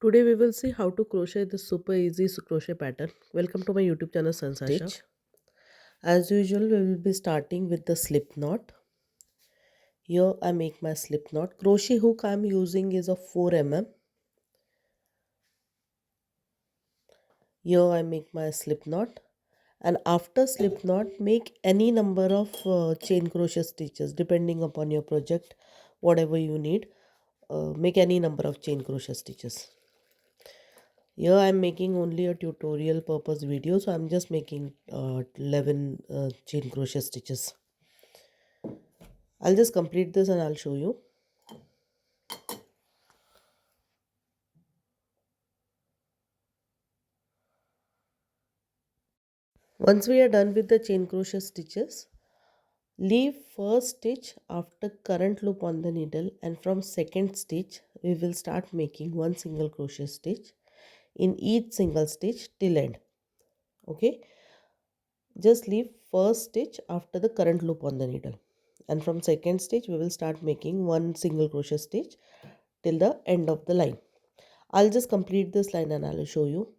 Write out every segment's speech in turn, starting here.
Today we will see how to crochet this super easy crochet pattern. Welcome to my YouTube channel Sanjs Aasha. Stitch. As usual, we will be starting with the slip knot. Here I make my slip knot. Crochet hook I am using is of 4 mm. Here I make my slip knot, and after slip knot make any number of chain crochet stitches depending upon your project, whatever you need. Make any number of chain crochet stitches. Here I am making only a tutorial purpose video, so I am just making 11 chain crochet stitches. I'll just complete this and I'll show you. Once we are done with the chain crochet stitches, leave first stitch after current loop on the needle, and from second stitch we will start making one single crochet stitch in each single stitch till end. Okay, just leave first stitch after the current loop on the needle, and from second stitch we will start making one single crochet stitch till the end of the line. I'll just complete this line and I'll show you.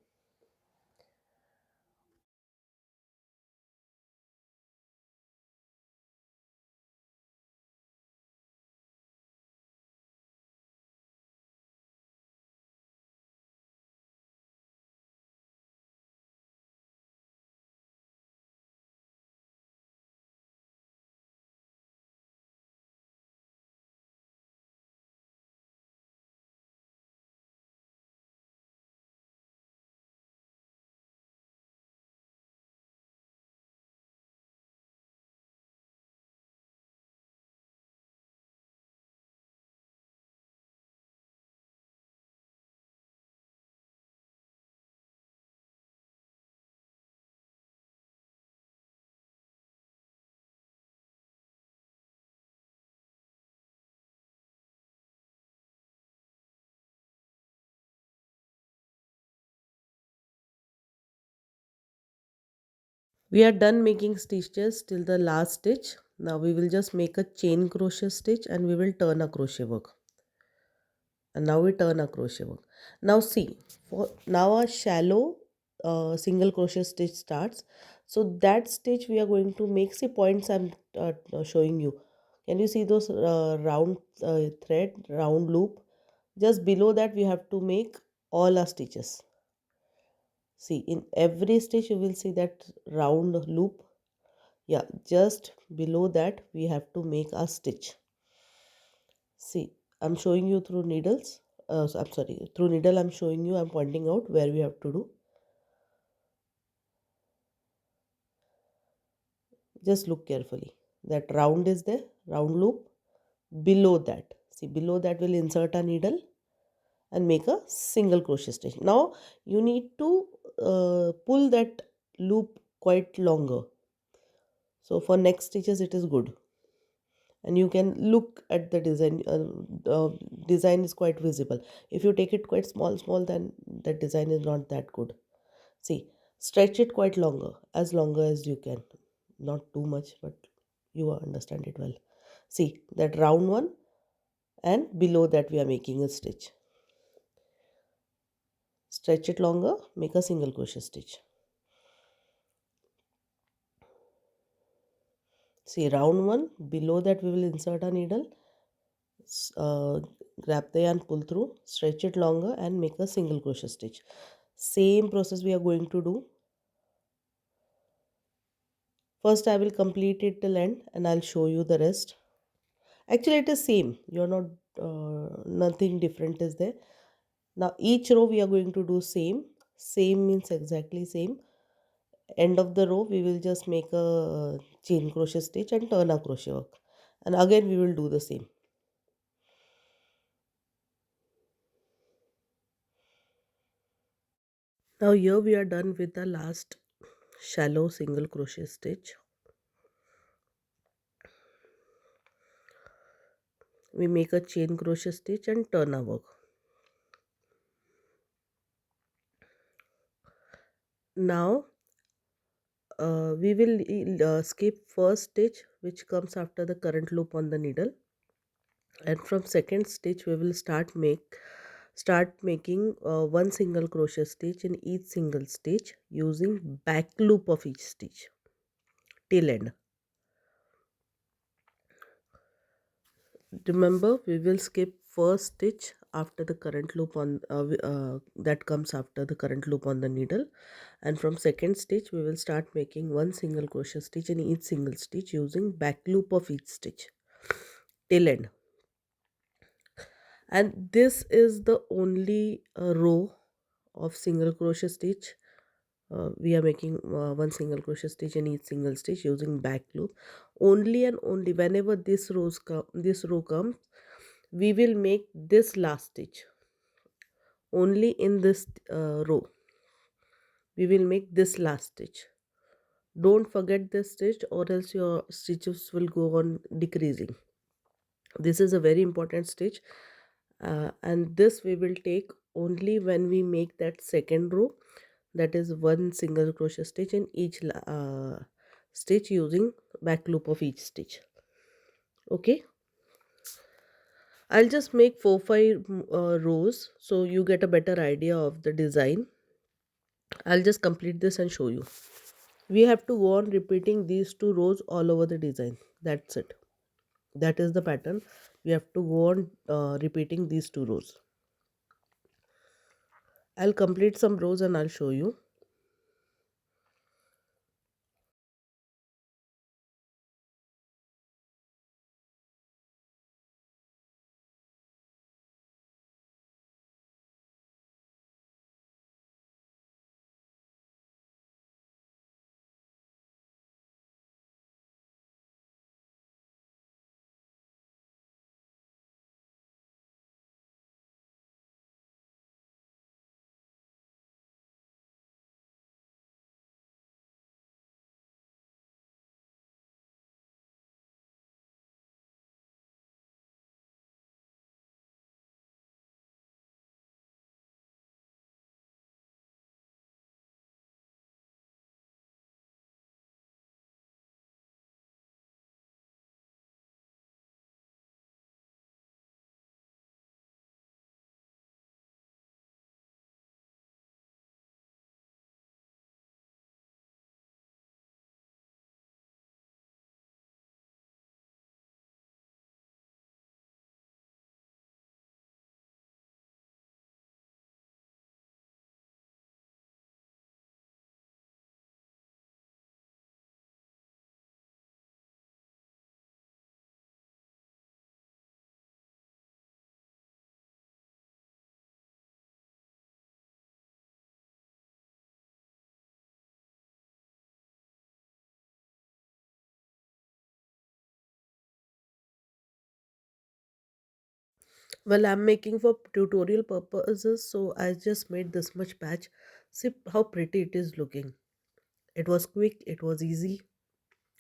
We are done making stitches till the last stitch. Now we will just make a chain crochet stitch and we will turn a crochet work. And now we turn a crochet work. Now see, for now a shallow single crochet stitch starts. So that stitch we are going to make, see points I'm showing you. Can you see those round thread, round loop? Just below that we have to make all our stitches. See, in every stitch you will see that round loop. Yeah, just below that we have to make a stitch. See, I'm showing you through needles. I'm sorry, through needle I'm showing you, I'm pointing out where we have to do. Just look carefully. That round is there, round loop. Below that, see, below that we'll insert a needle and make a single crochet stitch. Now you need to pull that loop quite longer. So for next stitches it is good. And you can look at the design. Design is quite visible. If you take it quite small, then the design is not that good. See, stretch it quite longer as you can, not too much, but you understand it well. See that round one, and below that we are making a stitch. Stretch it longer, make a single crochet stitch. See, round one, below that we will insert a needle, uh, grab the yarn, pull through, stretch it longer and make a single crochet stitch. Same process we are going to do. First I will complete it till end and I'll show you the rest. Actually it is same, you're not nothing different is there. Now each row we are going to do same means exactly same. End of the row we will just make a chain crochet stitch and turn a crochet work, and again we will do the same. Now here we are done with the last shallow single crochet stitch. We make a chain crochet stitch and turn our work. Now we will skip first stitch which comes after the current loop on the needle, and from second stitch we will start make start making one single crochet stitch in each single stitch using back loop of each stitch till end. Remember, we will skip first stitch after the current loop on that comes after the current loop on the needle, and from second stitch we will start making one single crochet stitch in each single stitch using back loop of each stitch till end. And this is the only row of single crochet stitch. We are making one single crochet stitch in each single stitch using back loop. Only and only whenever this row comes, we will make this last stitch. Only in this row we will make this last stitch. Don't forget this stitch, or else your stitches will go on decreasing. This is a very important stitch, and this we will take only when we make that second row, that is one single crochet stitch in each stitch using back loop of each stitch. Okay, I'll just make 4-5 rows so you get a better idea of the design. I'll just complete this and show you. We have to go on repeating these 2 rows all over the design. That's it. That is the pattern. We have to go on repeating these 2 rows. I'll complete some rows and I'll show you. Well, I'm making for tutorial purposes, so I just made this much patch. See how pretty it is looking. It was quick, it was easy,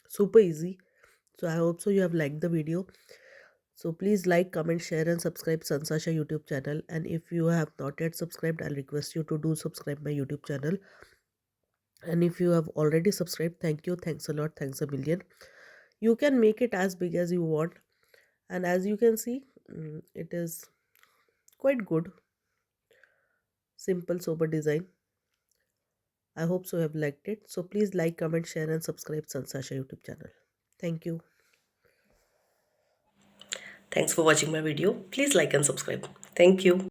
super easy. So I hope so you have liked the video. So please like, comment, share and subscribe Sanjs Aasha YouTube channel. And if you have not yet subscribed, I'll request you to do subscribe my YouTube channel. And if you have already subscribed, thank you. Thanks a lot. Thanks a million. You can make it as big as you want. And as you can see, it is quite good. Simple, sober design. I hope so you have liked it. So please like, comment, share and subscribe Sanjs Aasha YouTube channel. Thank you. Thanks for watching my video. Please like and subscribe. Thank you.